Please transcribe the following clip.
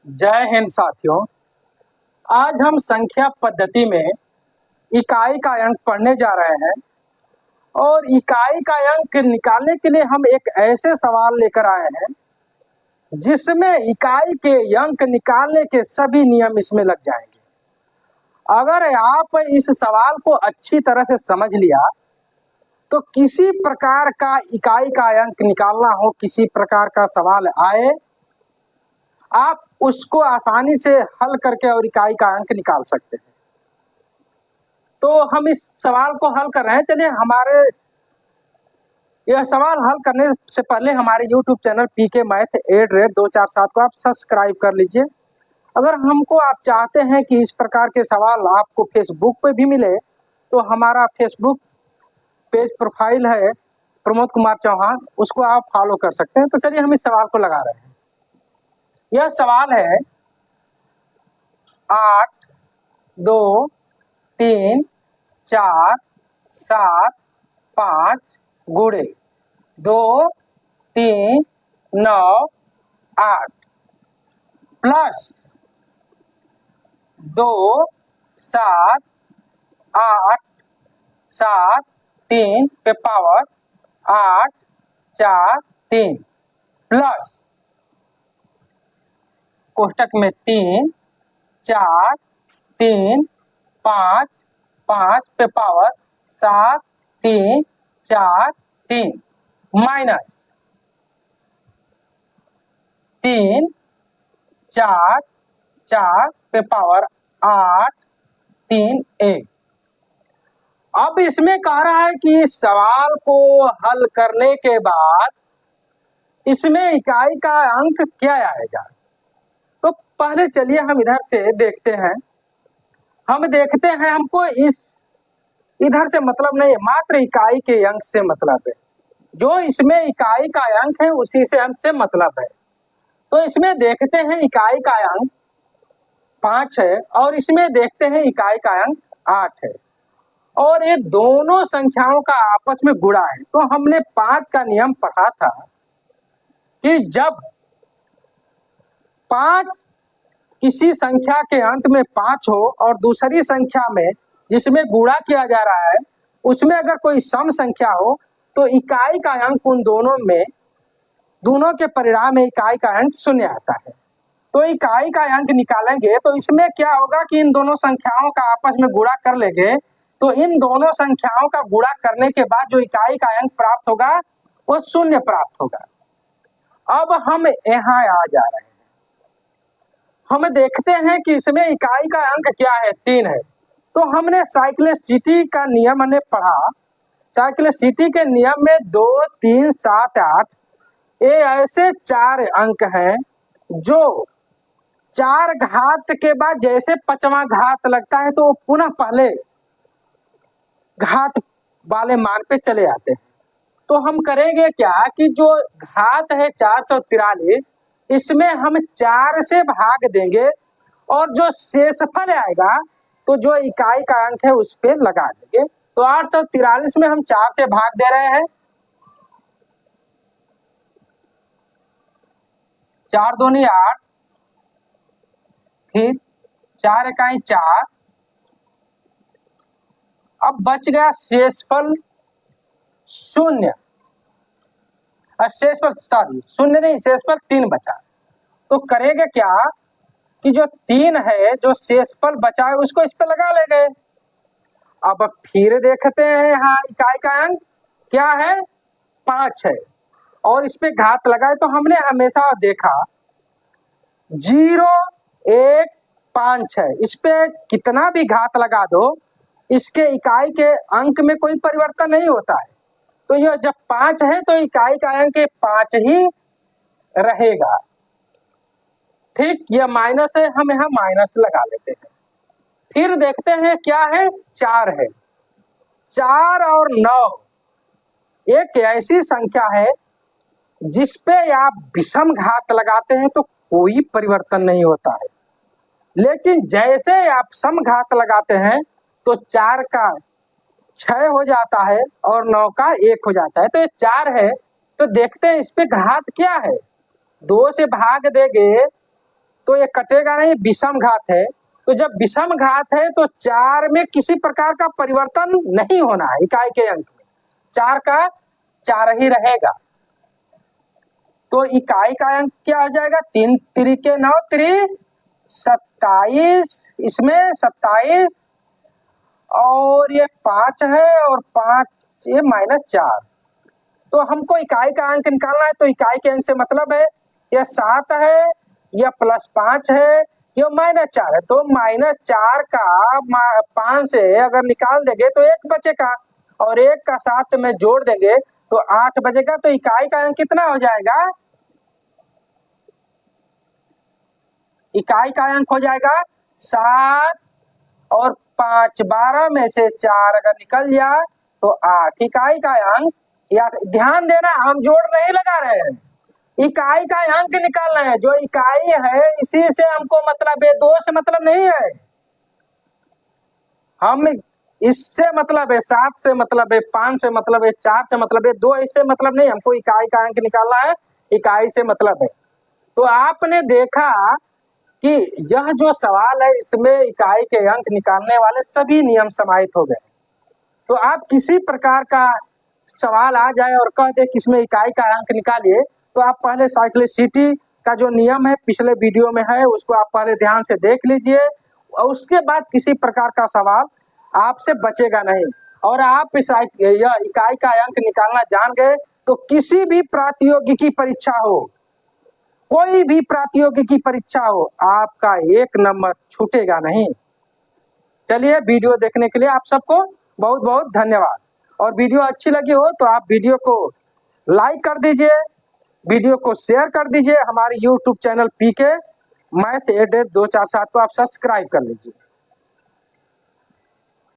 जय हिंद साथियों। आज हम संख्या पद्धति में इकाई का अंक पढ़ने जा रहे हैं और इकाई का अंक निकालने के लिए हम एक ऐसे सवाल लेकर आए हैं जिसमें इकाई के अंक निकालने के सभी नियम इसमें लग जाएंगे। अगर आप इस सवाल को अच्छी तरह से समझ लिया तो किसी प्रकार का इकाई का अंक निकालना हो, किसी प्रकार का सवाल आए, आप उसको आसानी से हल करके और इकाई का अंक निकाल सकते हैं। तो हम इस सवाल को हल कर रहे हैं। चलिए, हमारे यह सवाल हल करने से पहले हमारे YouTube चैनल पीके मैथ 8 247 को आप सब्सक्राइब कर लीजिए। अगर हमको आप चाहते हैं कि इस प्रकार के सवाल आपको फेसबुक पे भी मिले तो हमारा फेसबुक पेज प्रोफाइल है प्रमोद कुमार चौहान, उसको आप फॉलो कर सकते हैं। तो चलिए हम इस सवाल को लगा रहे हैं। यह सवाल है 8 2 3 4 7 5 गुणे 2 3 9 8 प्लस 2 7 8 7 3 पे पावर 8 4 3 प्लस कोष्टक में 3 4 3 5 5 पे पावर 7 3 4 3 माइनस 3 4 4 पे पावर 8 3 1। अब इसमें कह रहा है कि इस सवाल को हल करने के बाद इसमें इकाई का अंक क्या आएगा। तो पहले चलिए हम इधर से देखते हैं। हम देखते हैं, हमको इस इधर से मतलब नहीं है, मात्र इकाई के अंक से मतलब है। जो इसमें इकाई का अंक है उसी से हमसे मतलब है। तो इसमें देखते हैं इकाई का अंक 5 है और इसमें देखते हैं इकाई का अंक 8 है और ये दोनों संख्याओं का आपस में गुणा है। तो हमने 5 का नियम पढ़ा था कि जब 5 किसी संख्या के अंत में 5 हो और दूसरी संख्या में जिसमें गुणा किया जा रहा है उसमें अगर कोई सम संख्या हो तो इकाई का अंक उन दोनों में, दोनों के परिणाम में इकाई का अंक 0 आता है। तो इकाई का अंक निकालेंगे तो इसमें क्या होगा कि इन दोनों संख्याओं का आपस में गुणा कर लेंगे तो इन दोनों संख्याओं का गुणा करने के बाद जो इकाई का अंक प्राप्त होगा वो 0 प्राप्त होगा। अब हम यहाँ आ जा रहे हैं। हम देखते हैं कि इसमें इकाई का अंक क्या है, 3 है। तो हमने साइक्लिसिटी का नियम हमने पढ़ा। साइक्लिसिटी के नियम में 2 3 7 8 ये ऐसे 4 अंक हैं जो 4 घात के बाद जैसे 5वां घात लगता है तो वो पुनः पहले घात वाले मान पे चले आते हैं। तो हम करेंगे क्या कि जो घात है 443 इसमें हम 4 से भाग देंगे और जो शेषफल आएगा तो जो इकाई का अंक है उस पे लगा देंगे। तो 843 में हम 4 से भाग दे रहे हैं, 4 दूनी 8, फिर 4 इकाई 4। अब बच गया शेषफल 0, शेषफल सॉरी 0 नहीं, शेषफल 3 बचा। तो करेंगे क्या कि जो 3 है जो शेषफल बचा है उसको इस पे लगा लेंगे। अब फिर देखते हैं यहाँ इकाई का अंक क्या है, 5 है और इस पे घात लगाए। तो हमने हमेशा देखा 0 1 5 है, इस पे कितना भी घात लगा दो इसके इकाई के अंक में कोई परिवर्तन नहीं होता है। तो यह जब 5 है तो इकाई का अंक 5 ही रहेगा। ठीक, यह माइनस है, हम यहाँ माइनस लगा लेते हैं। फिर देखते हैं क्या है, 4 है। 4 और 9 एक ऐसी संख्या है जिसपे आप विषम घात लगाते हैं तो कोई परिवर्तन नहीं होता है, लेकिन जैसे आप सम घात लगाते हैं तो 4 का 6 हो जाता है और 9 का 1 हो जाता है। तो ये 4 है तो देखते हैं इस पे घात क्या है। 2 से भाग देंगे तो ये कटेगा नहीं, विषम घात है। तो जब विषम घात है तो 4 में किसी प्रकार का परिवर्तन नहीं होना है। इकाई के अंक में 4 का 4 ही रहेगा। तो इकाई का अंक क्या हो जाएगा, 3 त्रिके 9 27, इसमें 27 और ये 5 है और 5 ये -4। तो हमको इकाई का अंक निकालना है। तो इकाई के अंक से मतलब है यह 7 है, यह +5 है, यह -4 है। तो -4 का 5 से अगर निकाल देंगे तो 1 बचेगा और 1 का 7 में जोड़ देंगे तो 8 बचेगा। तो इकाई का अंक कितना हो जाएगा, इकाई का अंक हो जाएगा 7 और 5, 12 में से 4 अगर निकल जाए तो 8। इकाई का अंक, या ध्यान देना हम जोड़ नहीं लगा रहे हैं, इकाई का अंक निकालना है। जो इकाई है इसी से हमको मतलब है, 2 से मतलब नहीं है। हम इससे मतलब है, 7 से मतलब है, 5 से मतलब है, 4 से मतलब है, 2 इससे मतलब नहीं। हमको इकाई का अंक निकालना है, इकाई से मतलब है। तो आपने देखा कि यह जो सवाल है इसमें इकाई के अंक निकालने वाले सभी नियम समाहित हो गए। तो आप किसी प्रकार का सवाल आ जाए और कह दे कि इसमें इकाई का अंक निकालिए, तो आप पहले साइक्लिसिटी का जो नियम है पिछले वीडियो में है, उसको आप पहले ध्यान से देख लीजिए और उसके बाद किसी प्रकार का सवाल आपसे बचेगा नहीं। और आप यह इकाई का अंक निकालना जान गए तो किसी भी प्रतियोगिकी परीक्षा हो, कोई भी प्रतियोगिकी परीक्षा हो, आपका 1 नंबर छूटेगा नहीं। चलिए, वीडियो देखने के लिए आप सबको बहुत बहुत धन्यवाद। और वीडियो अच्छी लगी हो तो आप वीडियो को लाइक कर दीजिए, वीडियो को शेयर कर दीजिए। हमारे YouTube चैनल PK मैथ 88247 को आप सब्सक्राइब कर लीजिए।